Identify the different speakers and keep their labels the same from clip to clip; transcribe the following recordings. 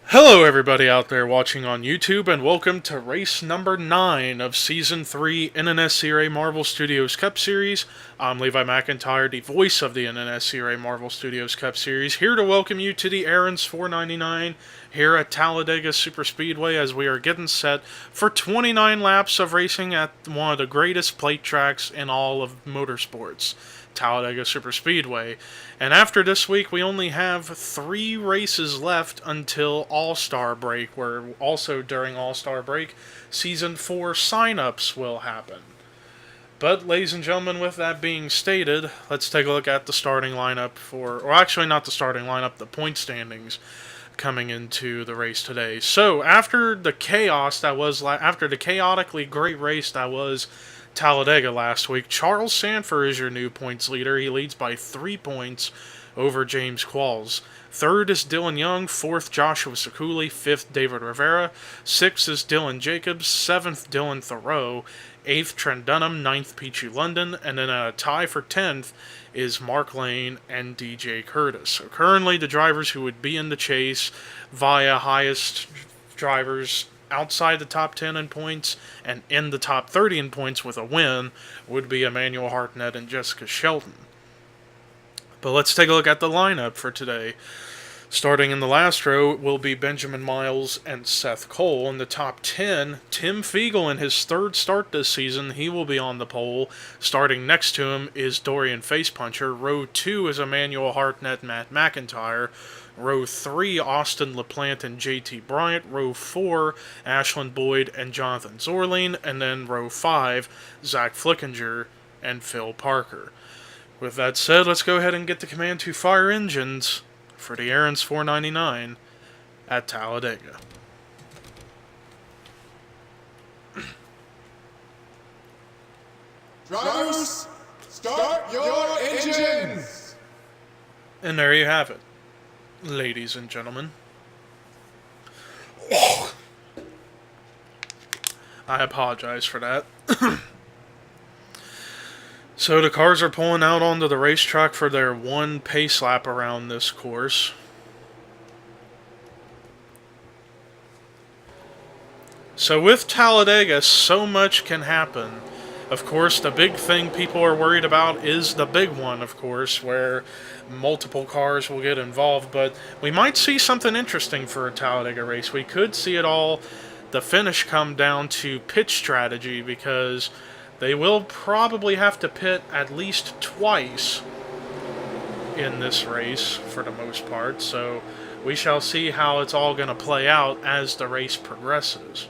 Speaker 1: Hello everybody out there watching on YouTube, and welcome to race number 9 of Season 3 NNSCRA Marvel Studios Cup Series. I'm Levi McIntyre, the voice of the NNSCRA Marvel Studios Cup Series, here to welcome you to the NNSCRA here at Talladega Superspeedway as we are getting set for 29 laps of racing at one of the greatest plate tracks in all of motorsports, Talladega Superspeedway. And after this week, we only have 3 races left until All-Star Break, where also during All-Star Break, Season 4 sign-ups will happen. But, ladies and gentlemen, with that being stated, let's take a look at the starting lineup or actually not the starting lineup, the point standings coming into the race today. So, after the chaos that was, after the chaotically great race that was Talladega last week, Charles Sanford is your new points leader. He leads by 3 points over James Qualls. Third is Dylan Young, 4th Joshua Sekuli, 5th David Rivera, 6th is Dylan Jacobs, 7th Dylan Thoreau, 8th Trent Dunham, 9th Pichu London, and then a tie for 10th is Mark Lane and DJ Curtis. So currently the drivers who would be in the chase via highest drivers outside the top 10 in points and in the top 30 in points with a win would be Emmanuel Hartnett and Jessica Shelton. But let's take a look at the lineup for today. Starting in the last row will be Benjamin Miles and Seth Cole. In the top 10, Tim Fiegel in his 3rd start this season. He will be on the pole. Starting next to him is Dorian Facepuncher. Row 2 is Emmanuel Hartnett and Matt McIntyre. Row 3, Austin LaPlante and JT Bryant. Row 4, Ashland Boyd and Jonathan Zorling. And then row 5, Zach Flickinger and Phil Parker. With that said, let's go ahead and get the command to fire engines for the NNSCRA at Talladega.
Speaker 2: Drivers, start your engines!
Speaker 1: And there you have it, ladies and gentlemen. I apologize for that. So the cars are pulling out onto the racetrack for their 1 pace lap around this course. So with Talladega, so much can happen. Of course, the big thing people are worried about is the big one, of course, where multiple cars will get involved. But we might see something interesting for a Talladega race. We could see it all, the finish, come down to pit strategy, because they will probably have to pit at least twice in this race for the most part. So we shall see how it's all going to play out as the race progresses.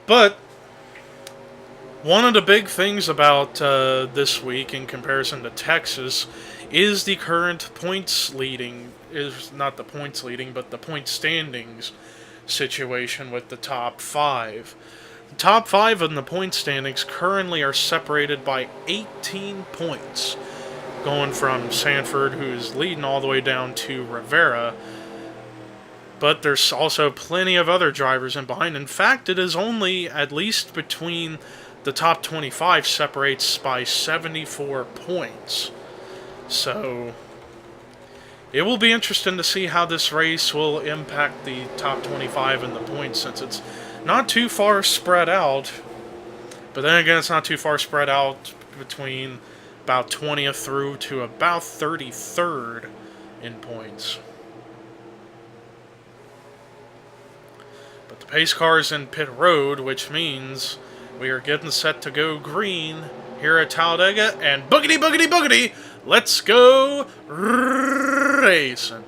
Speaker 1: But one of the big things about this week in comparison to Texas is the current points leading, is not the points leading, but the point standings situation with the top 5. The top 5 in the point standings currently are separated by 18 points, going from Sanford, who's leading, all the way down to Rivera. But there's also plenty of other drivers in behind. In fact, it is only, at least between the top 25, separates by 74 points. So it will be interesting to see how this race will impact the top 25 in the points, since it's not too far spread out. But then again, it's not too far spread out between about 20th through to about 33rd in points. But the pace car is in pit road, which means we are getting set to go green here at Talladega, and boogity, boogity, boogity, let's go racing.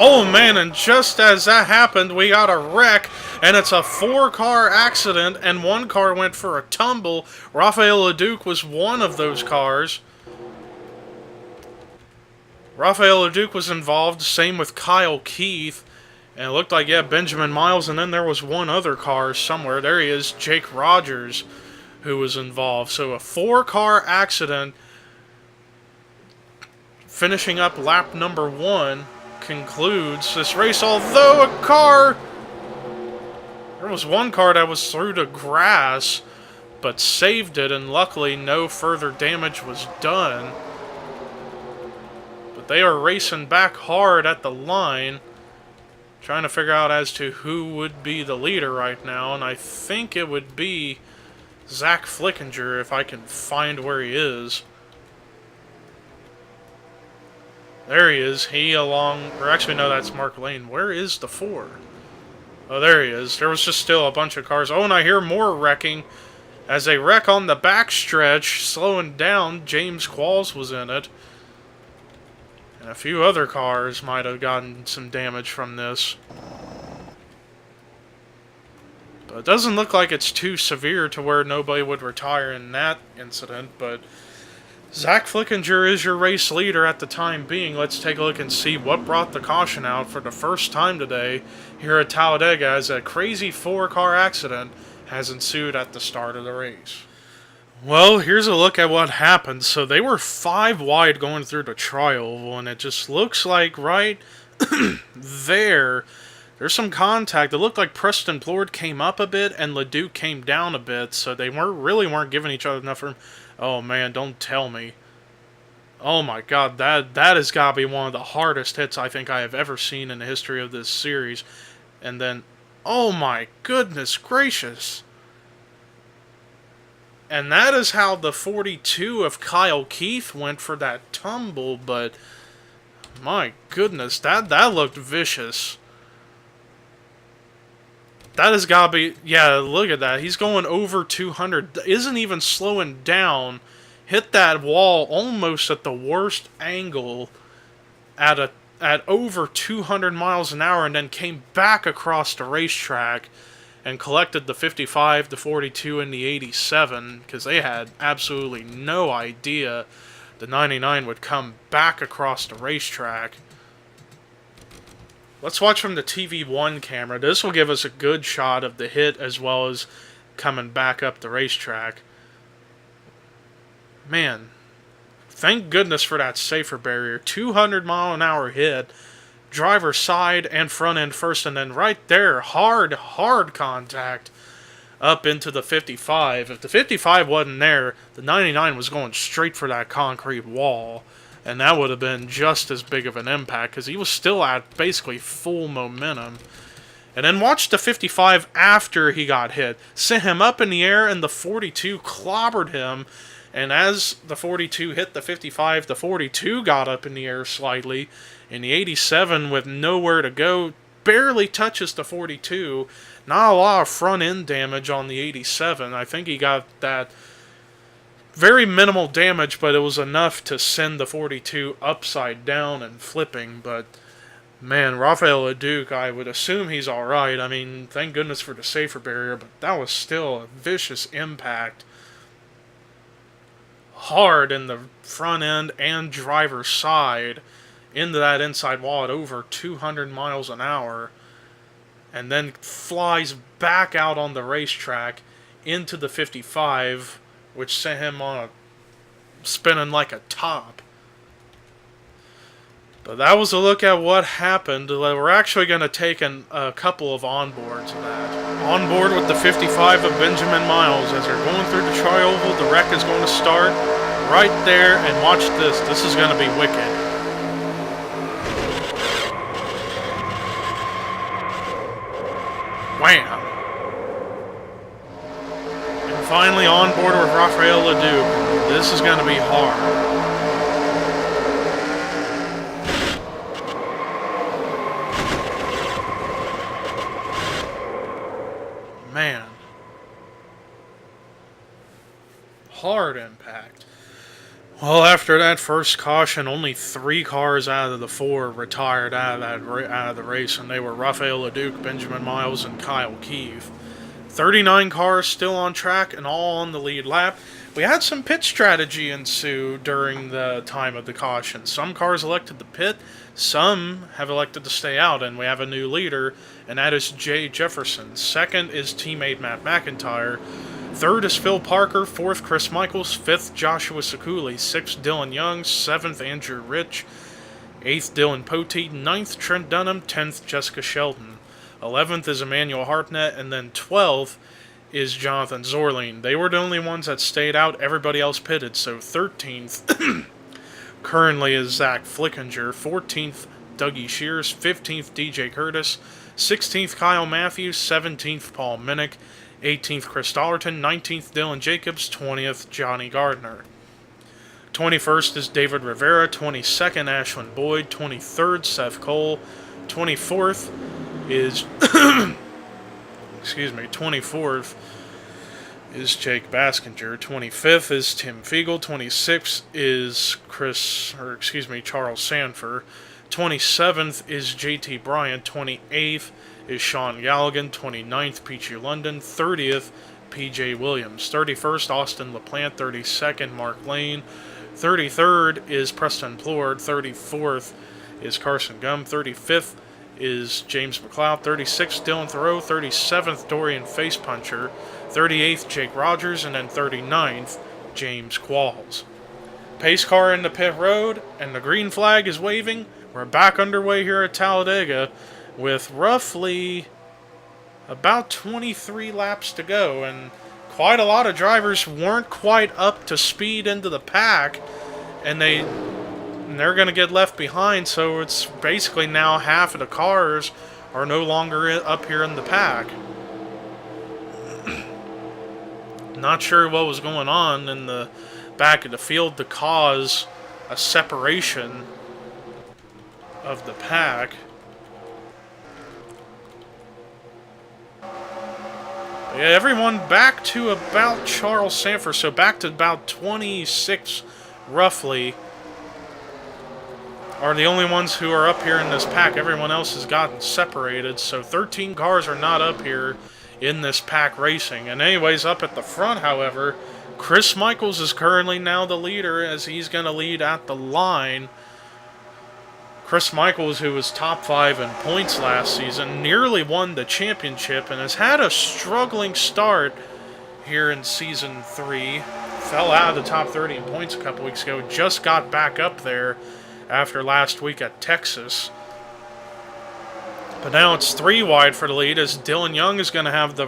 Speaker 1: Oh man, and just as that happened, we got a wreck, and it's a 4-car accident, and 1 car went for a tumble. Rafael Leduc was one of those cars. Rafael Leduc was involved, same with Kyle Keith. And it looked like, yeah, Benjamin Miles, and then there was one other car somewhere. There he is, Jake Rogers, who was involved. So a 4-car accident, finishing up lap number 1, concludes this race. Although there was 1 car that was through the grass, but saved it, and luckily no further damage was done. But they are racing back hard at the line, trying to figure out as to who would be the leader right now, and I think it would be Zach Flickinger if I can find where he is. There he is. Or actually no, that's Mark Lane. Where is the 4? Oh, there he is. There was just still a bunch of cars. Oh, and I hear more wrecking. As they wreck on the backstretch, slowing down, James Qualls was in it. And a few other cars might have gotten some damage from this. But it doesn't look like it's too severe to where nobody would retire in that incident. But Zach Flickinger is your race leader at the time being. Let's take a look and see what brought the caution out for the first time today here at Talladega, as a crazy 4-car accident has ensued at the start of the race. Well, here's a look at what happened. So they were 5 wide going through the tri-oval, and it just looks like right there's some contact. It looked like Preston Plord came up a bit and Leduc came down a bit, so they weren't giving each other enough room. Oh man, don't tell me. Oh my god, that has got to be one of the hardest hits I think I have ever seen in the history of this series. And then, oh my goodness gracious. And that is how the 42 of Kyle Keith went for that tumble, but my goodness, that looked vicious. That has got to be, yeah, look at that. He's going over 200, isn't even slowing down. Hit that wall almost at the worst angle at over 200 miles an hour, and then came back across the racetrack and collected the 55, the 42, and the 87, because they had absolutely no idea the 99 would come back across the racetrack. Let's watch from the TV1 camera. This will give us a good shot of the hit as well as coming back up the racetrack. Man, thank goodness for that safer barrier. 200 mile an hour hit. Driver side and front end first, and then right there, hard contact up into the 55. If the 55 wasn't there, the 99 was going straight for that concrete wall, and that would have been just as big of an impact, because he was still at basically full momentum. And then watch the 55 after he got hit. Sent him up in the air, and the 42 clobbered him. And as the 42 hit the 55, the 42 got up in the air slightly. And the 87, with nowhere to go, barely touches the 42. Not a lot of front end damage on the 87. I think he got that very minimal damage, but it was enough to send the 42 upside down and flipping. But man, Rafael Leduc, I would assume he's alright. I mean, thank goodness for the safer barrier, but that was still a vicious impact. Hard in the front end and driver's side into that inside wall at over 200 miles an hour, and then flies back out on the racetrack into the 55, which sent him on spinning like a top. But that was a look at what happened. We're actually going to take a couple of onboards of that. Onboard with the 55 of Benjamin Miles. As they're going through the tri-oval, the wreck is going to start right there, and watch this. This is going to be wicked. Wham! And finally on board with Rafael Leduc. This is going to be hard. Man. Hard impact. Well, after that first caution, only 3 cars out of the 4 retired out of the race, and they were Rafael Leduc, Benjamin Miles, and Kyle Keefe. 39 cars still on track and all on the lead lap. We had some pit strategy ensue during the time of the caution. Some cars elected to pit, some have elected to stay out, and we have a new leader, and that is Jay Jefferson. Second is teammate Matt McIntyre. Third is Phil Parker. Fourth, Chris Michaels. Fifth, Joshua Sekuli. Sixth, Dylan Young. Seventh, Andrew Rich. Eighth, Dylan Poteet. Ninth, Trent Dunham. 10th, Jessica Shelton. 11th is Emmanuel Hartnett. And then 12th is Jonathan Zorline. They were the only ones that stayed out. Everybody else pitted. So 13th currently is Zach Flickinger. 14th, Dougie Shears. 15th, DJ Curtis. 16th, Kyle Matthews. 17th, Paul Minnick. 18th, Chris Dollerton. 19th, Dylan Jacobs. 20th, Johnny Gardner. 21st is David Rivera. 22nd, Ashland Boyd. 23rd, Seth Cole. 24th is 24th is Jake Baskinger. 25th is Tim Fiegel. 26th is Charles Sanford. 27th is JT Bryant. 28th is Sean Galligan. 29th, Peachy London. 30th, PJ Williams. 31st, Austin LaPlante. 32nd, Mark Lane. 33rd is Preston Plord. 34th is Carson Gum. 35th is James McLeod. 36th, Dylan Thoreau. 37th, Dorian Facepuncher. 38th, Jake Rogers. And then 39th, James Qualls. Pace car in the pit road, and the green flag is waving. We're back underway here at Talladega with roughly about 23 laps to go, and quite a lot of drivers weren't quite up to speed into the pack, and they're going to get left behind, so it's basically now half of the cars are no longer up here in the pack. Not sure what was going on in the back of the field to cause a separation of the pack. Yeah, everyone back to about Charles Sanford, so back to about 26 roughly are the only ones who are up here in this pack. Everyone else has gotten separated, so 13 cars are not up here in this pack racing. And anyways, up at the front, however, Chris Michaels is currently now the leader as he's going to lead at the line. Chris Michaels, who was top 5 in points last season, nearly won the championship and has had a struggling start here in Season 3. Fell out of the top 30 in points a couple weeks ago, just got back up there after last week at Texas. But now it's 3 wide for the lead as Dylan Young is going to have the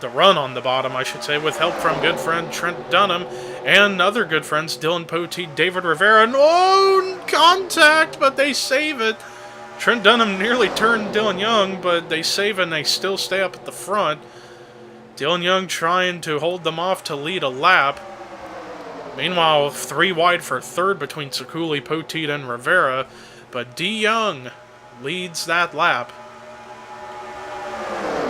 Speaker 1: run on the bottom, I should say, with help from good friend Trent Dunham and other good friends Dylan Poteet, David Rivera. No contact, but they save it. Trent Dunham nearly turned Dylan Young, but they save it and they still stay up at the front. Dylan Young trying to hold them off to lead a lap. Meanwhile, 3 wide for third between Sekuli, Poteet, and Rivera, but D. Young leads that lap.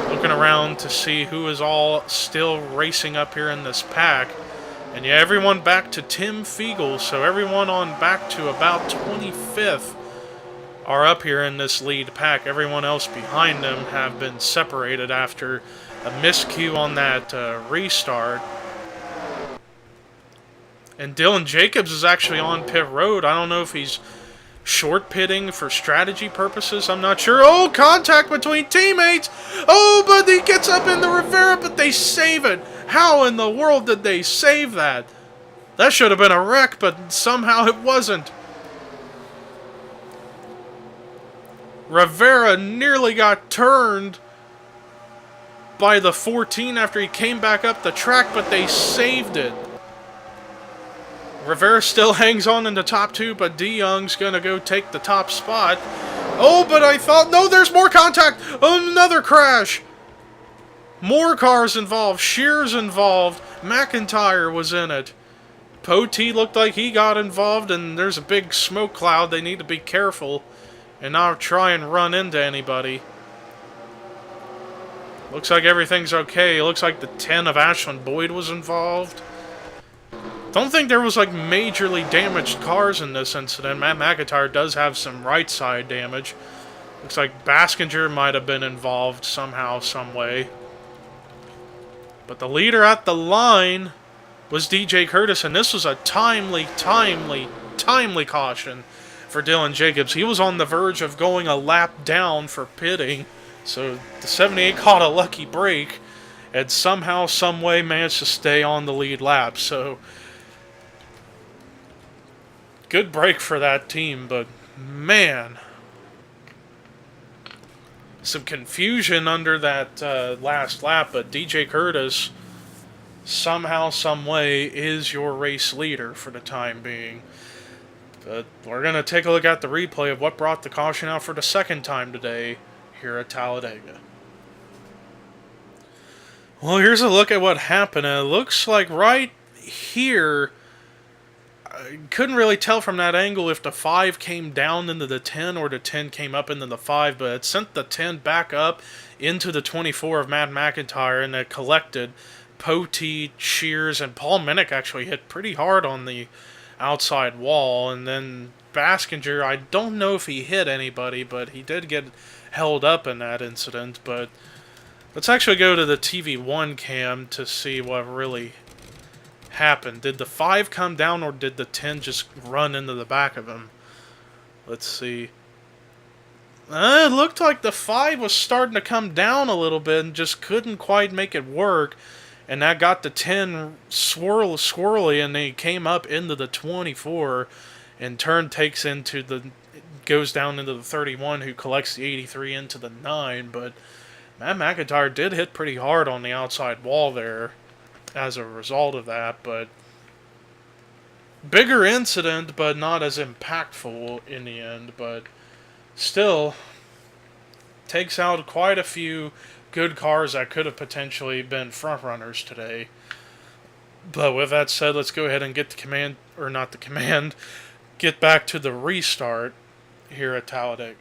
Speaker 1: Looking around to see who is all still racing up here in this pack. And yeah, everyone back to Tim Fiegel, so everyone on back to about 25th are up here in this lead pack. Everyone else behind them have been separated after a miscue on that restart. And Dylan Jacobs is actually on pit road. I don't know if he's short pitting for strategy purposes. I'm not sure. Oh, contact between teammates. Oh, but he gets up in the Rivera, but they save it. How in the world did they save that? That should have been a wreck, but somehow it wasn't. Rivera nearly got turned by the 14 after he came back up the track, but they saved it. Rivera still hangs on in the top 2, but D. Young's going to go take the top spot. Oh, but I thought... No, there's more contact! Another crash! More cars involved. Shears involved. McIntyre was in it. Poteet looked like he got involved, and there's a big smoke cloud. They need to be careful and not try and run into anybody. Looks like everything's okay. Looks like the 10 of Ashland Boyd was involved. Don't think there was like majorly damaged cars in this incident. Matt McIntyre does have some right side damage. Looks like Baskinger might have been involved somehow, some way. But the leader at the line was DJ Curtis, and this was a timely caution for Dylan Jacobs. He was on the verge of going a lap down for pitting, so the 78 caught a lucky break and somehow, some way managed to stay on the lead lap. So, good break for that team, but man, some confusion under that last lap, but DJ Curtis somehow, some way, is your race leader for the time being. But we're going to take a look at the replay of what brought the caution out for the second time today here at Talladega. Well, here's a look at what happened. It looks like right here, I couldn't really tell from that angle if the 5 came down into the 10 or the 10 came up into the 5, but it sent the 10 back up into the 24 of Matt McIntyre, and it collected. Poteet, Shears, and Paul Minnick actually hit pretty hard on the outside wall, and then Baskinger, I don't know if he hit anybody, but he did get held up in that incident. But let's actually go to the TV1 cam to see what really happened. Did the 5 come down, or did the 10 just run into the back of him? Let's see. It looked like the 5 was starting to come down a little bit and just couldn't quite make it work. And that got the 10 swirly, and they came up into the 24, and turn takes into the, goes down into the 31, who collects the 83 into the 9. But Matt McIntyre did hit pretty hard on the outside wall there as a result of that. But bigger incident, but not as impactful in the end. But still, takes out quite a few good cars that could have potentially been front runners today. But with that said, let's go ahead and get get back to the restart here at Talladega.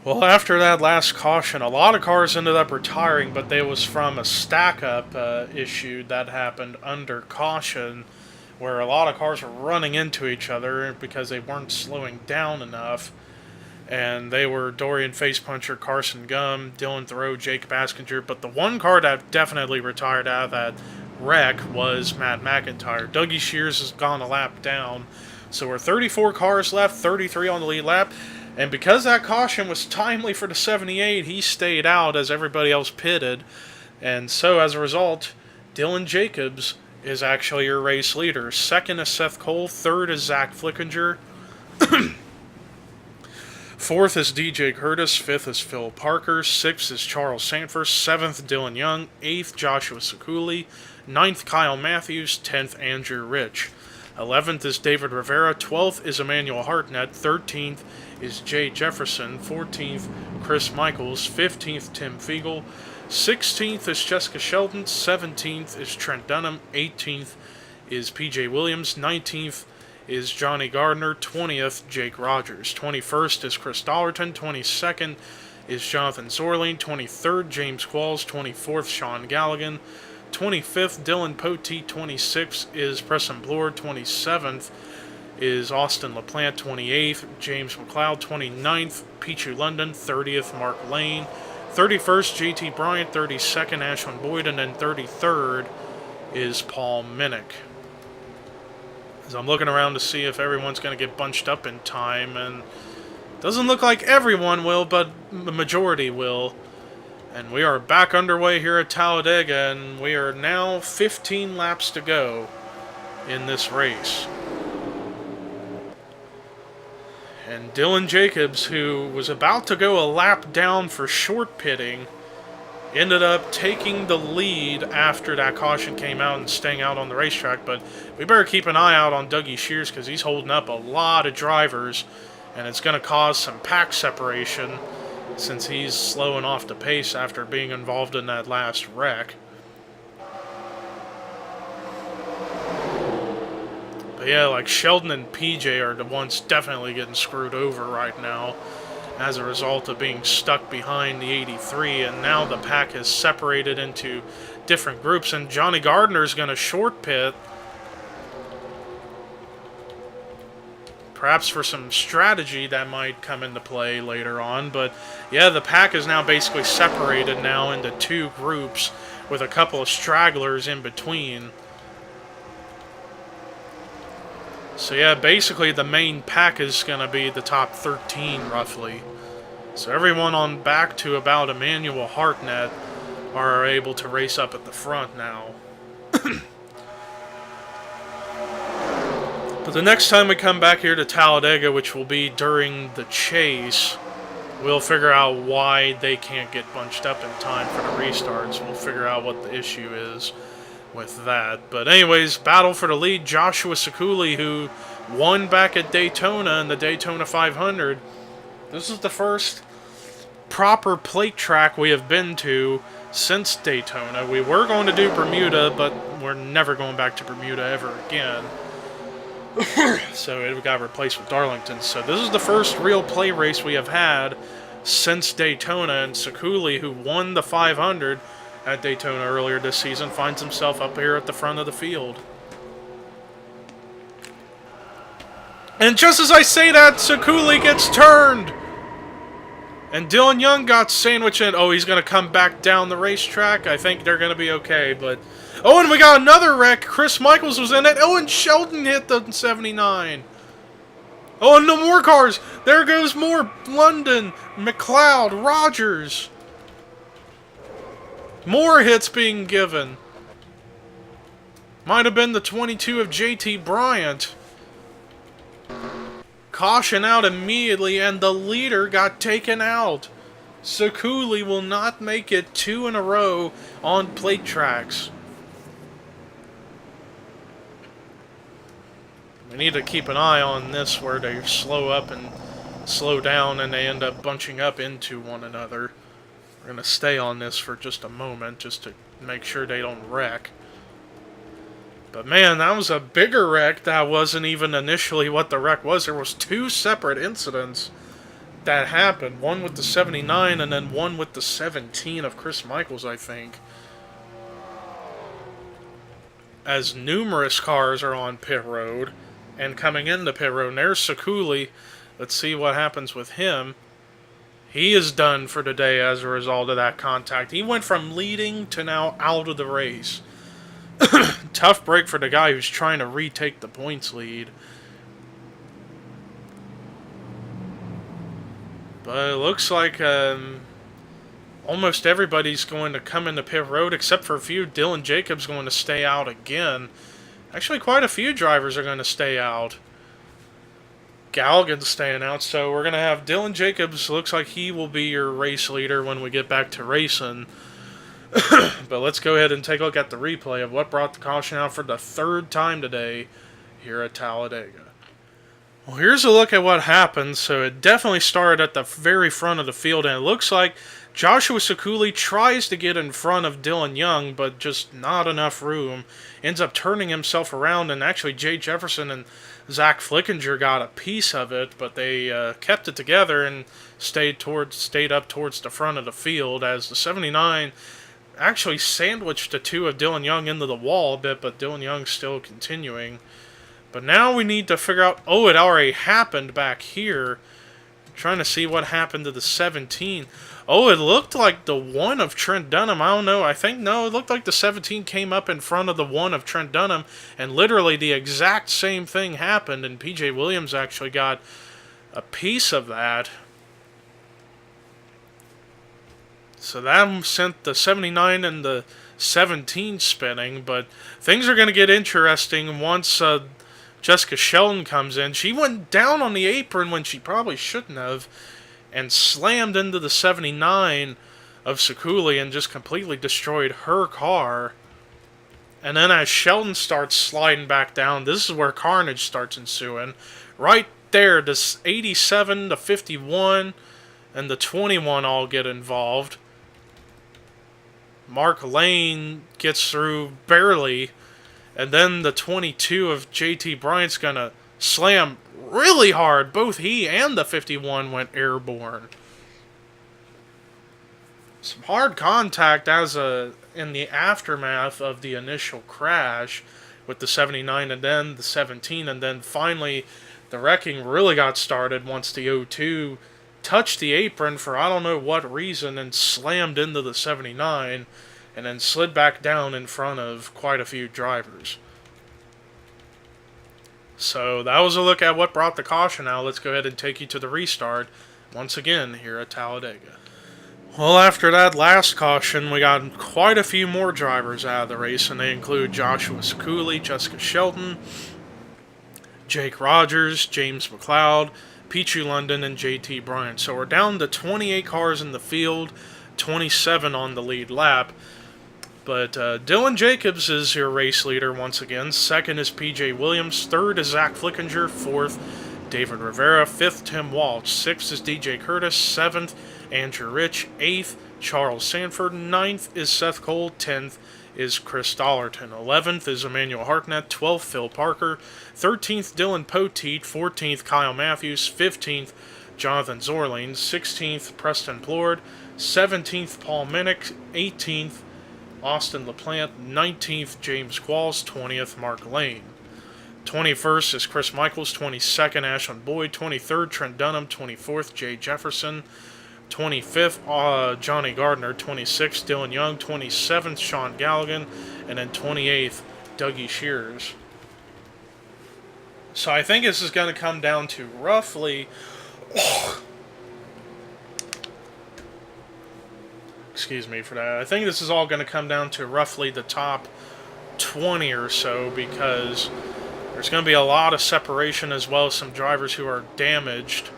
Speaker 1: Well, after that last caution, a lot of cars ended up retiring, but they was from a stack-up issue that happened under caution, where a lot of cars were running into each other because they weren't slowing down enough. And they were Dorian Facepuncher, Carson Gum, Dylan Thoreau, Jake Baskinger. But the one car that definitely retired out of that wreck was Matt McIntyre. Dougie Shears has gone a lap down. So we're 34 cars left, 33 on the lead lap. And because that caution was timely for the 78, he stayed out as everybody else pitted. And so as a result, Dylan Jacobs is actually your race leader. Second is Seth Cole. Third is Zach Flickinger. Fourth is DJ Curtis. Fifth is Phil Parker. Sixth is Charles Sanford. Seventh, Dylan Young. Eighth, Joshua Sekuli. Ninth, Kyle Matthews. 10th, Andrew Rich. 11th is David Rivera. 12th is Emmanuel Hartnett. 13th is Jay Jefferson. 14th, Chris Michaels. 15th, Tim Fiegel. 16th is Jessica Sheldon. 17th is Trent Dunham. 18th is PJ Williams. 19th is Johnny Gardner. 20th, Jake Rogers. 21st is Chris Dollerton. 22nd is Jonathan Zorling. 23rd, James Qualls. 24th, Sean Galligan. 25th, Dylan Poteet. 26th is Preston Bloor. 27th is Austin LaPlante. 28th, James McLeod. 29th, Pichu London. 30th, Mark Lane. 31st, JT Bryant. 32nd, Ashwin Boyd. And then 33rd is Paul Minnick. So I'm looking around to see if everyone's going to get bunched up in time, and doesn't look like everyone will, but the majority will. And we are back underway here at Talladega, and we are now 15 laps to go in this race. And Dylan Jacobs, who was about to go a lap down for short pitting, ended up taking the lead after that caution came out and staying out on the racetrack. But we better keep an eye out on Dougie Shears, because he's holding up a lot of drivers, and it's going to cause some pack separation since he's slowing off the pace after being involved in that last wreck. But yeah, like Sheldon and PJ are the ones definitely getting screwed over right now. as a result of being stuck behind the 83, and now the pack has separated into different groups, and Johnny Gardner's going to short pit, perhaps for some strategy that might come into play later on. But yeah, the pack is now basically separated now into two groups with a couple of stragglers in between. So yeah, basically the main pack is going to be the top 13 roughly. So everyone on back to about Emmanuel Hartnett are able to race up at the front now. But the next time we come back here to Talladega, which will be during the chase, we'll figure out why they can't get bunched up in time for the restarts. We'll figure out what the issue is with that. But anyways, battle for the lead. Joshua Sekuli, who won back at Daytona in the Daytona 500. This is the first proper plate track we have been to since Daytona. We were going to do Bermuda, but we're never going back to Bermuda ever again. So it got replaced with Darlington. So this is the first real play race we have had since Daytona, and Sekuli, who won the 500 at Daytona earlier this season, finds himself up here at the front of the field. And just as I say that, Sekuli gets turned! And Dylan Young got sandwiched in. Oh, he's going to come back down the racetrack. I think they're going to be okay, but... Oh, and we got another wreck. Chris Michaels was in it. Oh, and Sheldon hit the 79. Oh, and no more cars. There goes more. London, McLeod, Rogers. More hits being given. Might have been the 22 of JT Bryant. Caution out immediately, and the leader got taken out. Sekuli will not make it 2 in a row on plate tracks. We need to keep an eye on this where they slow up and slow down and they end up bunching up into one another. We're going to stay on this for just a moment just to make sure they don't wreck. But man, that was a bigger wreck. That wasn't even initially what the wreck was. There was 2 separate incidents that happened. One with the 79 and then one with the 17 of Chris Michaels, I think. As numerous cars are on pit road and coming into pit road. And there's Sekuli. Let's see what happens with him. He is done for the day as a result of that contact. He went from leading to now out of the race. Tough break for the guy who's trying to retake the points lead. But it looks like almost everybody's going to come into pit road except for a few. Dylan Jacobs going to stay out again. Actually, quite a few drivers are going to stay out. Galligan's staying out, so we're going to have Dylan Jacobs. Looks like he will be your race leader when we get back to racing. But let's go ahead and take a look at the replay of what brought the caution out for the 3rd time today here at Talladega. Well, here's a look at what happened. So it definitely started at the very front of the field, and it looks like Joshua Sekuli tries to get in front of Dylan Young, but just not enough room. Ends up turning himself around, and actually Jay Jefferson and Zach Flickinger got a piece of it, but they kept it together and stayed up towards the front of the field as the 79 actually sandwiched the 2 of Dylan Young into the wall a bit, but Dylan Young's still continuing. But now we need to figure out... Oh, it already happened back here. I'm trying to see what happened to the 17. Oh, it looked like the 1 of Trent Dunham. I don't know. I think, no, it looked like the 17 came up in front of the 1 of Trent Dunham, and literally the exact same thing happened, and P.J. Williams actually got a piece of that. So that sent the 79 and the 17 spinning, but things are going to get interesting once Jessica Sheldon comes in. She went down on the apron when she probably shouldn't have and slammed into the 79 of Sekuli and just completely destroyed her car. And then as Sheldon starts sliding back down, this is where carnage starts ensuing. Right there, this 87, the 51, and the 21 all get involved. Mark Lane gets through barely, and then the 22 of JT Bryant's gonna slammed really hard. Both he and the 51 went airborne. Some hard contact in the aftermath of the initial crash with the 79 and then the 17, and then finally the wrecking really got started once the 02 touched the apron for I don't know what reason and slammed into the 79 and then slid back down in front of quite a few drivers. So that was a look at what brought the caution out. Let's go ahead and take you to the restart once again here at Talladega. Well, after that last caution, we got quite a few more drivers out of the race, and they include Joshua Cooley, Jessica Shelton, Jake Rogers, James McLeod, Pichu London, and JT Bryant. So we're down to 28 cars in the field, 27 on the lead lap. But Dylan Jacobs is your race leader once again. Second is PJ Williams. Third is Zach Flickinger. Fourth, David Rivera. Fifth, Tim Walsh. Sixth is DJ Curtis. Seventh, Andrew Rich. Eighth, Charles Sanford. Ninth is Seth Cole. 10th is Chris Dollerton. 11th is Emmanuel Hartnett. 12th, Phil Parker. 13th, Dylan Poteet. 14th, Kyle Matthews. 15th, Jonathan Zorling. 16th, Preston Plord. 17th, Paul Minnick. 18th, Austin LaPlante. 19th, James Qualls. 20th, Mark Lane. 21st is Chris Michaels. 22nd, Ashland Boyd. 23rd, Trent Dunham. 24th, Jay Jefferson. 25th, Johnny Gardner. 26th, Dylan Young. 27th, Sean Galligan. And then 28th, Dougie Shears. So I think this is going to come down to roughly... Excuse me for that. I think this is all going to come down to roughly the top 20 or so, because there's going to be a lot of separation as well as some drivers who are damaged.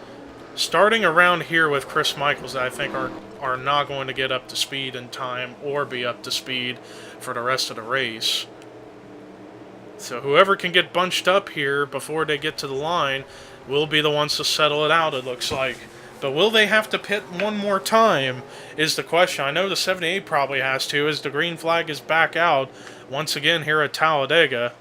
Speaker 1: Starting around here with Chris Michaels, that I think are not going to get up to speed in time or be up to speed for the rest of the race. So whoever can get bunched up here before they get to the line will be the ones to settle it out, it looks like. But will they have to pit one more time is the question. I know the 78 probably has to, as the green flag is back out once again here at Talladega.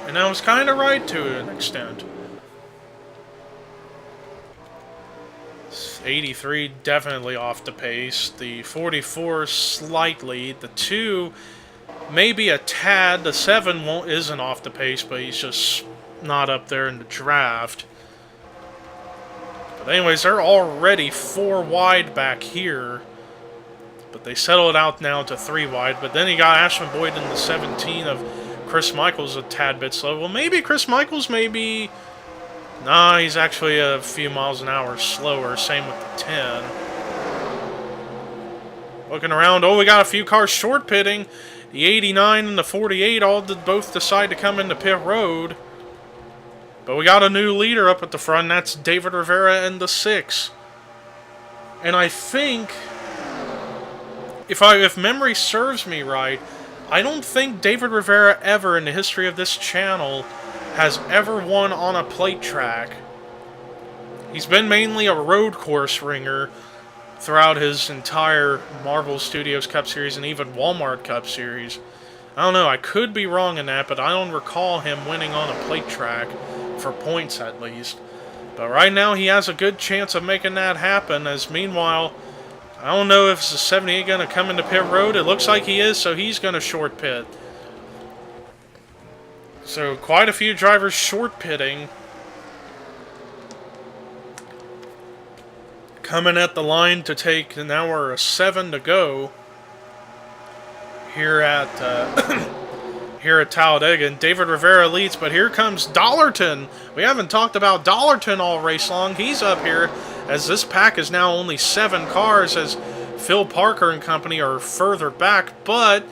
Speaker 1: And I was kind of right to an extent. 83 definitely off the pace. The 44 slightly. The 2 maybe a tad. The 7 isn't off the pace, but he's just not up there in the draft. But anyways, they're already 4 wide back here. But they settle it out now to 3 wide. But then you got Ashland Boyd in the 17 of Chris Michaels a tad bit slow. Well, maybe Chris Michaels maybe... Nah, he's actually a few miles an hour slower. Same with the 10. Looking around. Oh, we got a few cars short pitting. The 89 and the 48 both decide to come into pit road. But we got a new leader up at the front, and that's David Rivera and the 6. And I think, if memory serves me right, I don't think David Rivera ever in the history of this channel has ever won on a plate track. He's been mainly a road course ringer throughout his entire Marvel Studios Cup Series and even Walmart Cup Series. I don't know, I could be wrong in that, but I don't recall him winning on a plate track, for points at least. But right now he has a good chance of making that happen, as meanwhile, I don't know if the 78 going to come into pit road. It looks like he is, so he's going to short pit. So quite a few drivers short pitting. Coming at the line to take an hour 7 to go here at Talladega, and David Rivera leads, but here comes Dollerton. We haven't talked about Dollerton all race long. He's up here, as this pack is now only 7 cars, as Phil Parker and company are further back, but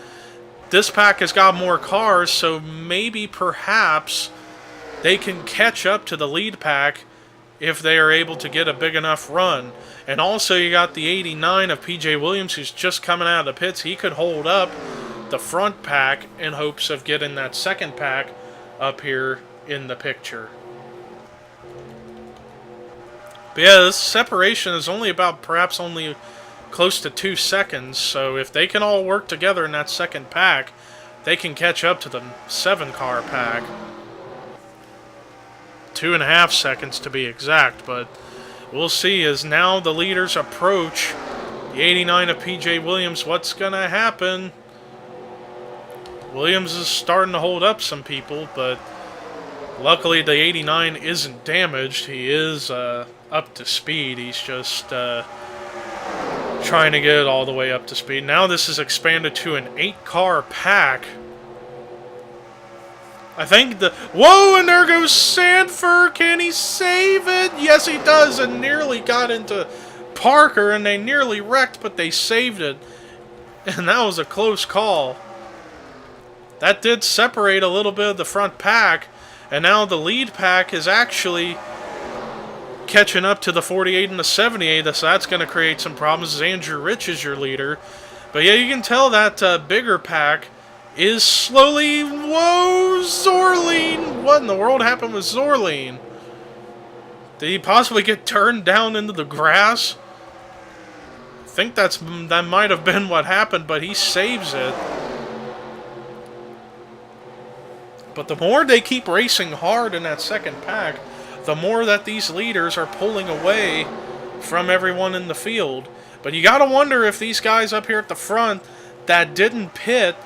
Speaker 1: this pack has got more cars, so maybe, perhaps, they can catch up to the lead pack if they are able to get a big enough run. And also you got the 89 of PJ Williams, who's just coming out of the pits. He could hold up the front pack in hopes of getting that second pack up here in the picture. But yeah, this separation is only about perhaps close to 2 seconds, so if they can all work together in that second pack, they can catch up to the 7-car pack. 2.5 seconds to be exact, but we'll see as now the leaders approach the 89 of P.J. Williams. What's going to happen? Williams is starting to hold up some people, but luckily the 89 isn't damaged. He is up to speed. He's just trying to get it all the way up to speed. Now this is expanded to an 8-car pack. I think whoa, and there goes Sanford. Can he save it? Yes, he does, and nearly got into Parker, and they nearly wrecked, but they saved it. And that was a close call. That did separate a little bit of the front pack, and now the lead pack is actually catching up to the 48 and the 78, so that's going to create some problems. Andrew Rich is your leader. But yeah, you can tell that bigger pack is slowly... Whoa, Zorline! What in the world happened with Zorline? Did he possibly get turned down into the grass? I think that might have been what happened, but he saves it. But the more they keep racing hard in that second pack, the more that these leaders are pulling away from everyone in the field. But you gotta wonder if these guys up here at the front that didn't pit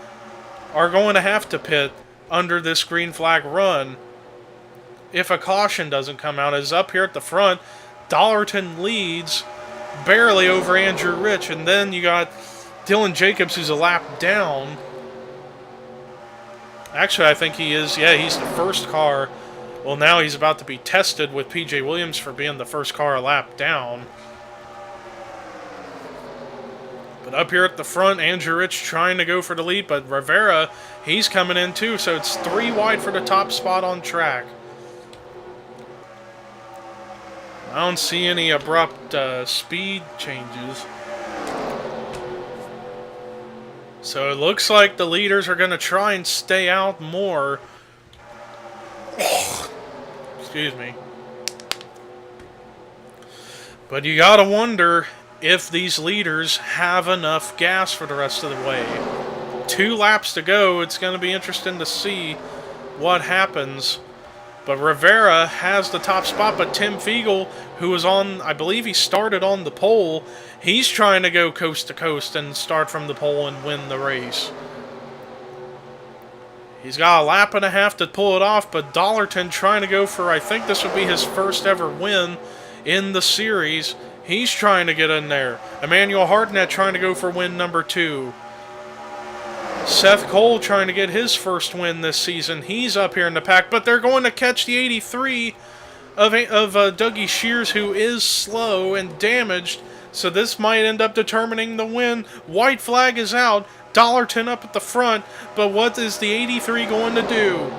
Speaker 1: are going to have to pit under this green flag run if a caution doesn't come out. As up here at the front, Dollarton leads barely over Andrew Rich, and then you got Dylan Jacobs, who's a lap down. Actually, I think he is. Yeah, he's the first car. Well, now he's about to be tested with P.J. Williams for being the first car a lap down. But up here at the front, Andrew Rich trying to go for the lead, but Rivera, he's coming in too, so it's 3 wide for the top spot on track. I don't see any abrupt speed changes. So it looks like the leaders are going to try and stay out more. Excuse me. But you got to wonder if these leaders have enough gas for the rest of the way. 2 laps to go. It's going to be interesting to see what happens. But Rivera has the top spot, but Tim Fiegel, who was on, I believe he started on the pole, he's trying to go coast to coast and start from the pole and win the race. He's got a lap and a half to pull it off, but Dollarton trying to go for, I think this would be his first ever win in the series. He's trying to get in there. Emmanuel Hartnett trying to go for win number 2. Seth Cole trying to get his first win this season. He's up here in the pack, but they're going to catch the 83 of Dougie Shears, who is slow and damaged. So this might end up determining the win. White flag is out. Dollarton up at the front, but what is the 83 going to do?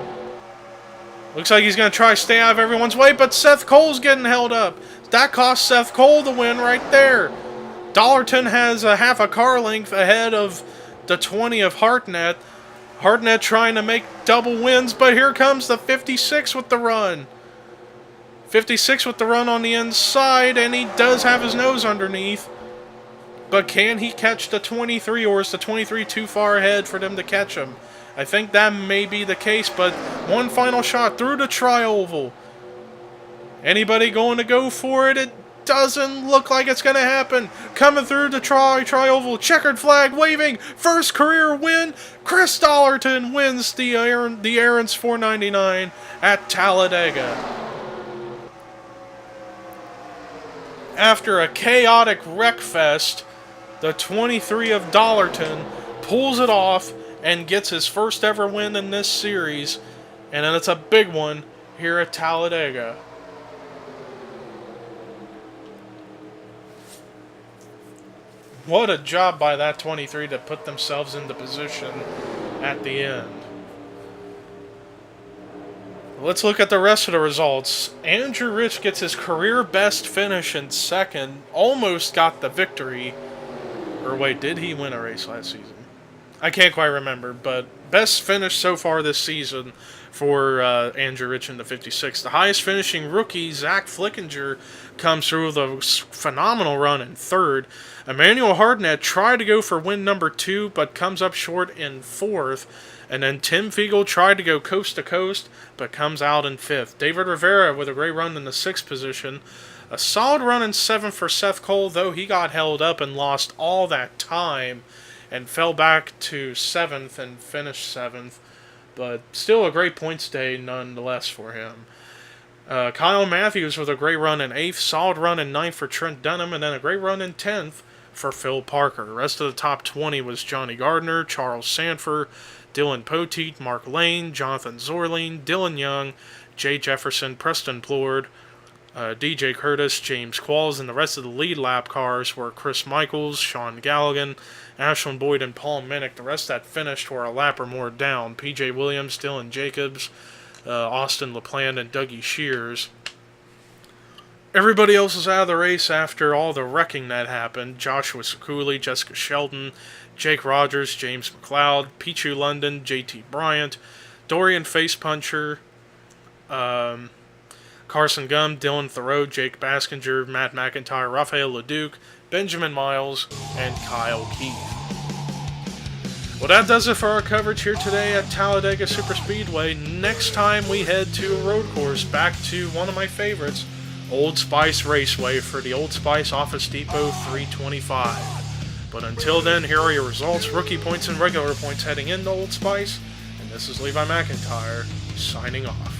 Speaker 1: Looks like he's going to try to stay out of everyone's way, but Seth Cole's getting held up. That cost Seth Cole the win right there. Dollarton has a half a car length ahead of the 20 of Hartnett. Hartnett trying to make double wins, but here comes the 56 with the run. 56 with the run on the inside, and he does have his nose underneath. But can he catch the 23, or is the 23 too far ahead for them to catch him? I think that may be the case, but one final shot through the tri-oval. Anybody going to go for it? It doesn't look like it's going to happen. Coming through the tri-oval, checkered flag waving, first career win. Chris Dollarton wins the Aaron's 499 at Talladega. After a chaotic wreck fest, the 23 of Dollarton pulls it off and gets his first ever win in this series, and then it's a big one here at Talladega. What a job by that 23 to put themselves into position at the end. Let's look at the rest of the results. Andrew Rich gets his career best finish in second. Almost got the victory. Or wait, did he win a race last season? I can't quite remember, but best finish so far this season for Andrew Rich in the 56. The highest finishing rookie, Zach Flickinger, comes through with a phenomenal run in third. Emmanuel Hardnett tried to go for win number 2, but comes up short in fourth. And then Tim Fiegel tried to go coast to coast, but comes out in fifth. David Rivera with a great run in the 6th position. A solid run in 7th for Seth Cole, though he got held up and lost all that time and fell back to 7th and finished 7th. But still a great points day nonetheless for him. Kyle Matthews with a great run in 8th, solid run in 9th for Trent Dunham, and then a great run in 10th for Phil Parker. The rest of the top 20 was Johnny Gardner, Charles Sanford, Dylan Poteet, Mark Lane, Jonathan Zorline, Dylan Young, Jay Jefferson, Preston Plord, DJ Curtis, James Qualls, and the rest of the lead lap cars were Chris Michaels, Sean Galligan, Ashland Boyd, and Paul Minnick. The rest that finished were a lap or more down. PJ Williams, Dylan Jacobs, Austin LaPlante, and Dougie Shears. Everybody else was out of the race after all the wrecking that happened. Joshua Sekuli, Jessica Sheldon, Jake Rogers, James McLeod, Pichu London, JT Bryant, Dorian Facepuncher, Carson Gum, Dylan Thoreau, Jake Baskinger, Matt McIntyre, Rafael LeDuc, Benjamin Miles, and Kyle Keith. Well, that does it for our coverage here today at Talladega Superspeedway. Next time we head to a road course, back to one of my favorites, Old Spice Raceway for the Old Spice Office Depot 325. But until then, here are your results, rookie points and regular points heading into Old Spice. And this is Levi McIntyre, signing off.